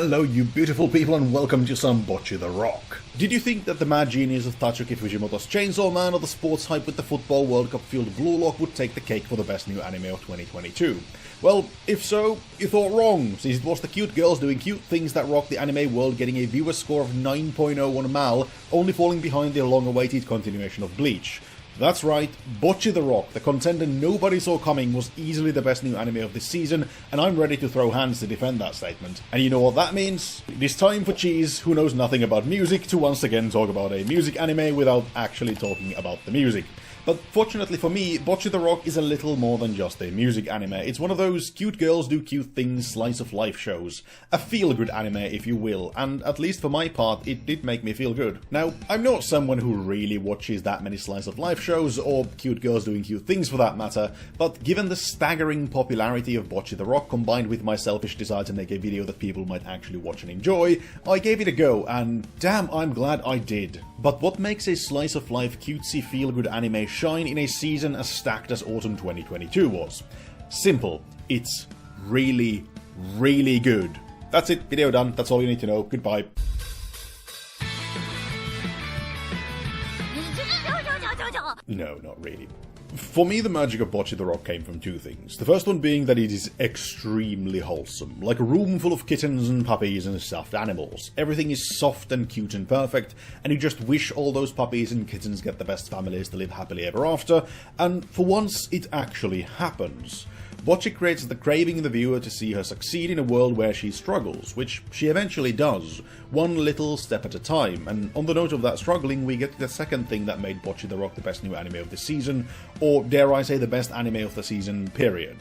Hello you beautiful people and welcome to some Bocchi the Rock. Did you think that the mad genius of Tatsuki Fujimoto's Chainsaw Man or the sports hype with the Football World Cup fueled Blue Lock would take the cake for the best new anime of 2022? Well, if so, you thought wrong, since it was the cute girls doing cute things that rocked the anime world, getting a viewer score of 9.0 on Mal, only falling behind the long-awaited continuation of Bleach. That's right, Bocchi the Rock, the contender nobody saw coming, was easily the best new anime of this season, and I'm ready to throw hands to defend that statement. And you know what that means? It is time for Cheese, who knows nothing about music, to once again talk about a music anime without actually talking about the music. But fortunately for me, Bocchi the Rock is a little more than just a music anime. It's one of those cute girls do cute things slice-of-life shows. A feel-good anime, if you will, and at least for my part, it did make me feel good. Now, I'm not someone who really watches that many slice-of-life shows, or cute girls doing cute things for that matter, but given the staggering popularity of Bocchi the Rock combined with my selfish desire to make a video that people might actually watch and enjoy, I gave it a go, and damn, I'm glad I did. But what makes a slice-of-life cutesy feel-good anime shine in a season as stacked as autumn 2022 was? Simple. It's really, really good. That's it. Video done. That's all you need to know. Goodbye. No, not really. For me, the magic of Bocchi the Rock came from two things. The first one being that it is extremely wholesome, like a room full of kittens and puppies and stuffed animals. Everything is soft and cute and perfect, and you just wish all those puppies and kittens get the best families to live happily ever after, and for once, it actually happens. Bocchi creates the craving in the viewer to see her succeed in a world where she struggles, which she eventually does, one little step at a time, and on the note of that struggling, we get to the second thing that made Bocchi the Rock the best new anime of the season, or dare I say the best anime of the season, period.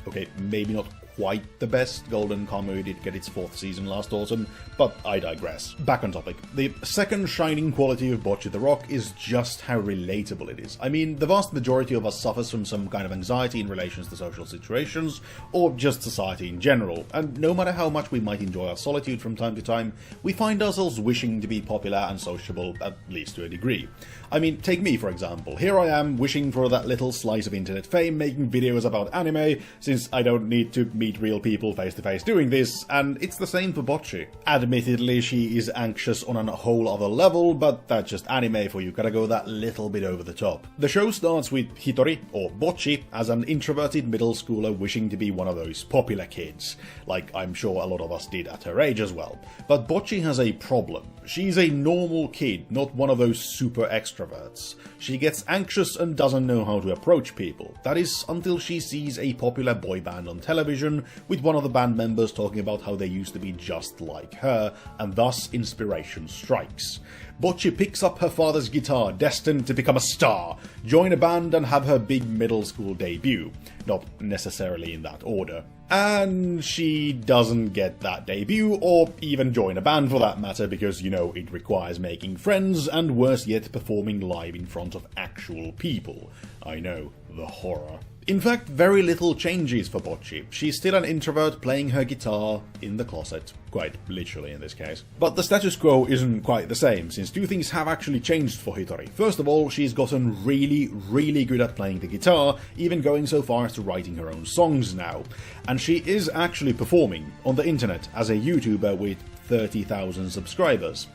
Okay, maybe not quite the best. Golden Kamuy did get its 4th season last autumn, but I digress. Back on topic. The second shining quality of Bocchi the Rock is just how relatable it is. I mean, the vast majority of us suffers from some kind of anxiety in relation to social situations, or just society in general, and no matter how much we might enjoy our solitude from time to time, we find ourselves wishing to be popular and sociable, at least to a degree. I mean, take me for example. Here I am wishing for that little slice of internet fame, making videos about anime, since I don't need to meet real people face to face doing this, and it's the same for Bocchi. Admittedly, she is anxious on a whole other level, but that's just anime for you, gotta go that little bit over the top. The show starts with Hitori, or Bocchi, as an introverted middle schooler wishing to be one of those popular kids, like I'm sure a lot of us did at her age as well. But Bocchi has a problem. She's a normal kid, not one of those super extroverts. She gets anxious and doesn't know how to approach people. That is until she sees a popular boy band on television, with one of the band members talking about how they used to be just like her, and thus inspiration strikes. Bocchi picks up her father's guitar, destined to become a star, join a band and have her big middle school debut. Not necessarily in that order. And she doesn't get that debut, or even join a band for that matter, because, you know, it requires making friends, and worse yet, performing live in front of actual people. I know, the horror. In fact, very little changes for Bocchi. She's still an introvert playing her guitar in the closet. Quite literally in this case. But the status quo isn't quite the same, since two things have actually changed for Hitori. First of all, she's gotten really, really good at playing the guitar, even going so far as to writing her own songs now. And she is actually performing on the internet as a YouTuber with 30,000 subscribers.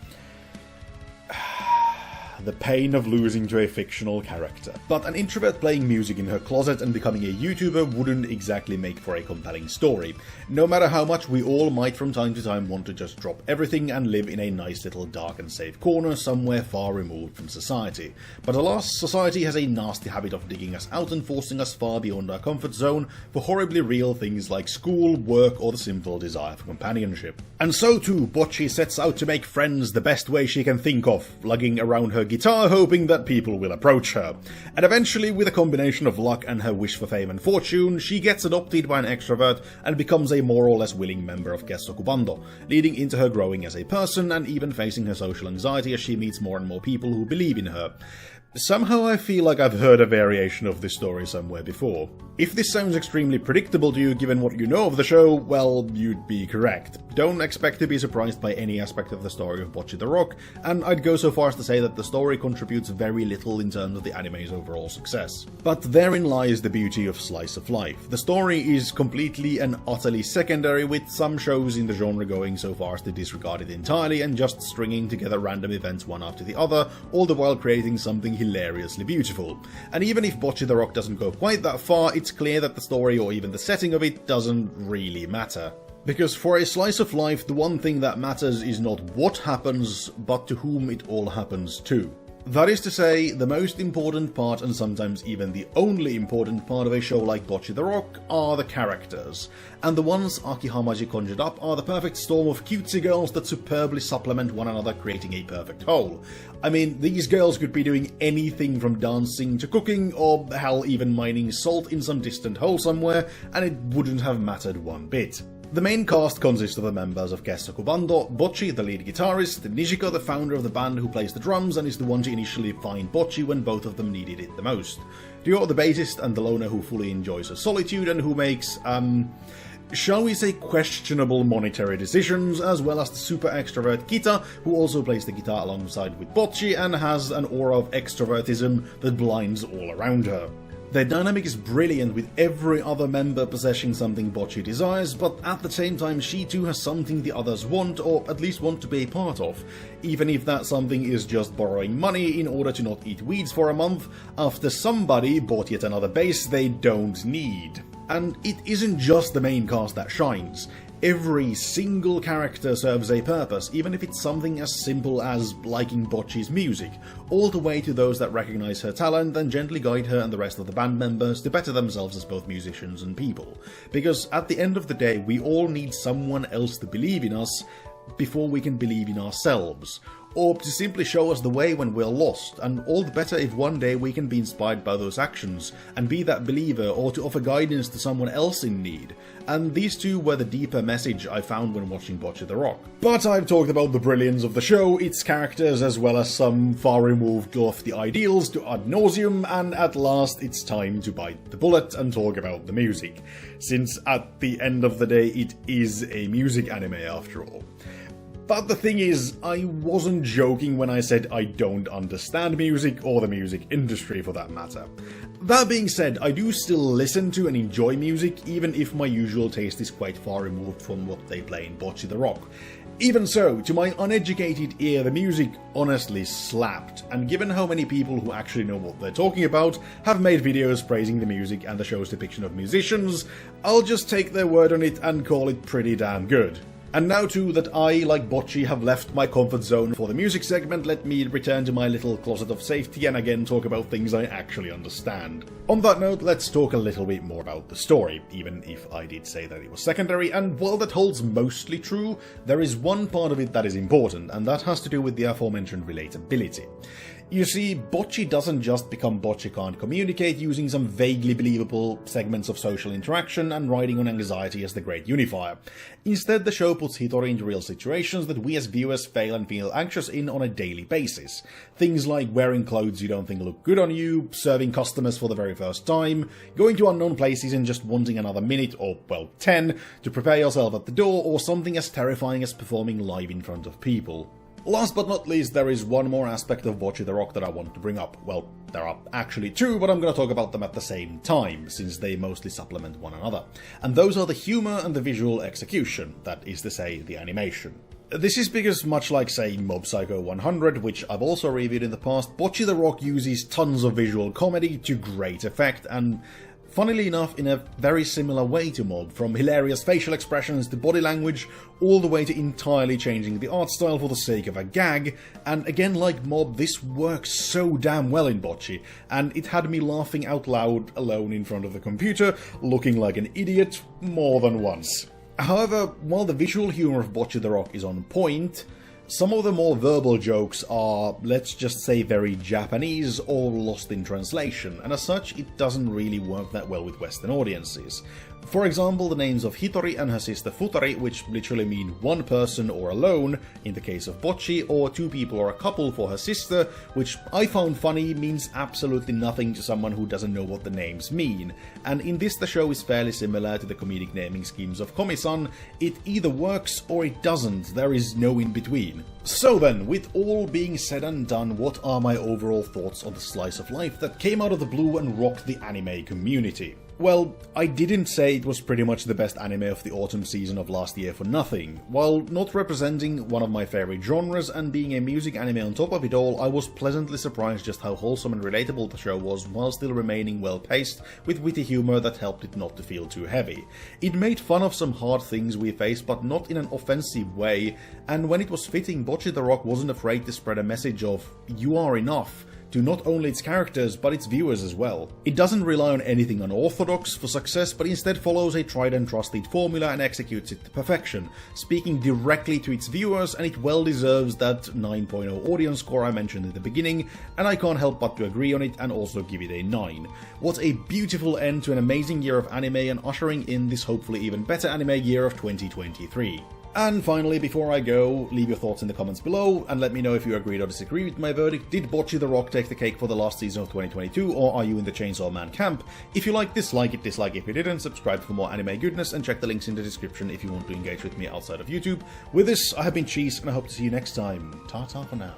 The pain of losing to a fictional character. But an introvert playing music in her closet and becoming a YouTuber wouldn't exactly make for a compelling story, no matter how much we all might from time to time want to just drop everything and live in a nice little dark and safe corner somewhere far removed from society. But alas, society has a nasty habit of digging us out and forcing us far beyond our comfort zone for horribly real things like school, work, or the simple desire for companionship. And so too, Bocchi sets out to make friends the best way she can think of, lugging around her guitar hoping that people will approach her. And eventually, with a combination of luck and her wish for fame and fortune, she gets adopted by an extrovert and becomes a more or less willing member of Kessoku Bando, leading into her growing as a person and even facing her social anxiety as she meets more and more people who believe in her. Somehow I feel like I've heard a variation of this story somewhere before. If this sounds extremely predictable to you given what you know of the show, well, you'd be correct. Don't expect to be surprised by any aspect of the story of Bocchi the Rock, and I'd go so far as to say that the story contributes very little in terms of the anime's overall success. But therein lies the beauty of slice of life. The story is completely and utterly secondary, with some shows in the genre going so far as to disregard it entirely and just stringing together random events one after the other, all the while creating something hilariously beautiful. And even if Bocchi the Rock doesn't go quite that far, it's clear that the story or even the setting of it doesn't really matter. Because for a slice of life, the one thing that matters is not what happens, but to whom it all happens to. That is to say, the most important part, and sometimes even the only important part of a show like Bocchi the Rock, are the characters. And the ones Aki Hamaji conjured up are the perfect storm of cutesy girls that superbly supplement one another, creating a perfect whole. I mean, these girls could be doing anything from dancing to cooking, or hell, even mining salt in some distant hole somewhere, and it wouldn't have mattered one bit. The main cast consists of the members of Kessaku Bando, Bocchi, the lead guitarist, Nijiko, the founder of the band who plays the drums and is the one to initially find Bocchi when both of them needed it the most, Ryo, the bassist and the loner who fully enjoys her solitude and who makes, shall we say questionable monetary decisions, as well as the super extrovert Kita, who also plays the guitar alongside with Bocchi and has an aura of extrovertism that blinds all around her. Their dynamic is brilliant, with every other member possessing something Bocchi desires, but at the same time she too has something the others want, or at least want to be a part of, even if that something is just borrowing money in order to not eat weeds for a month, after somebody bought yet another bass they don't need. And it isn't just the main cast that shines. Every single character serves a purpose, even if it's something as simple as liking Bocchi's music, all the way to those that recognize her talent and gently guide her and the rest of the band members to better themselves as both musicians and people. Because at the end of the day, we all need someone else to believe in us before we can believe in ourselves, or to simply show us the way when we're lost, and all the better if one day we can be inspired by those actions and be that believer, or to offer guidance to someone else in need. And these two were the deeper message I found when watching Bocchi the Rock. But I've talked about the brilliance of the show, its characters, as well as some far removed lofty ideals to ad nauseum, and at last it's time to bite the bullet and talk about the music, since at the end of the day it is a music anime after all. But the thing is, I wasn't joking when I said I don't understand music, or the music industry for that matter. That being said, I do still listen to and enjoy music, even if my usual taste is quite far removed from what they play in Bocchi the Rock. Even so, to my uneducated ear, the music honestly slapped, and given how many people who actually know what they're talking about have made videos praising the music and the show's depiction of musicians, I'll just take their word on it and call it pretty damn good. And now too that I, like Bocchi, have left my comfort zone for the music segment, let me return to my little closet of safety and again talk about things I actually understand. On that note, let's talk a little bit more about the story, even if I did say that it was secondary, and while that holds mostly true, there is one part of it that is important, and that has to do with the aforementioned relatability. You see, Bocchi doesn't just become Bocchi can't communicate using some vaguely believable segments of social interaction and riding on anxiety as the great unifier. Instead, the show puts Hitori into real situations that we as viewers fail and feel anxious in on a daily basis. Things like wearing clothes you don't think look good on you, serving customers for the very first time, going to unknown places and just wanting another minute, or well 10, to prepare yourself at the door, or something as terrifying as performing live in front of people. Last but not least, there is one more aspect of Bocchi the Rock that I want to bring up. Well, there are actually two, but I'm going to talk about them at the same time, since they mostly supplement one another. And those are the humor and the visual execution, that is to say, the animation. This is because, much like, say, Mob Psycho 100, which I've also reviewed in the past, Bocchi the Rock uses tons of visual comedy to great effect, and funnily enough, in a very similar way to Mob, from hilarious facial expressions to body language, all the way to entirely changing the art style for the sake of a gag, and again like Mob, this works so damn well in Bocchi, and it had me laughing out loud alone in front of the computer, looking like an idiot more than once. However, while the visual humor of Bocchi the Rock is on point, some of the more verbal jokes are, let's just say, very Japanese or lost in translation, and as such, it doesn't really work that well with Western audiences. For example, the names of Hitori and her sister Futari, which literally mean one person or alone in the case of Bocchi, or two people or a couple for her sister, which I found funny, means absolutely nothing to someone who doesn't know what the names mean. And in this the show is fairly similar to the comedic naming schemes of Komi-san. It either works or it doesn't, there is no in between. So then, with all being said and done, what are my overall thoughts on the slice of life that came out of the blue and rocked the anime community? Well, I didn't say it was pretty much the best anime of the autumn season of last year for nothing. While not representing one of my favorite genres and being a music anime on top of it all, I was pleasantly surprised just how wholesome and relatable the show was, while still remaining well paced, with witty humor that helped it not to feel too heavy. It made fun of some hard things we face, but not in an offensive way, and when it was fitting, Bocchi the Rock wasn't afraid to spread a message of "you are enough" to not only its characters, but its viewers as well. It doesn't rely on anything unorthodox for success, but instead follows a tried and trusted formula and executes it to perfection, speaking directly to its viewers, and it well deserves that 9.0 audience score I mentioned in the beginning, and I can't help but to agree on it and also give it a 9. What a beautiful end to an amazing year of anime, and ushering in this hopefully even better anime year of 2023. And finally, before I go, leave your thoughts in the comments below, and let me know if you agreed or disagree with my verdict. Did Bocchi the Rock take the cake for the last season of 2022, or are you in the Chainsaw Man camp? If you liked this, like it, dislike if you didn't, subscribe for more anime goodness, and check the links in the description if you want to engage with me outside of YouTube. With this, I have been Cheese, and I hope to see you next time. Ta-ta for now.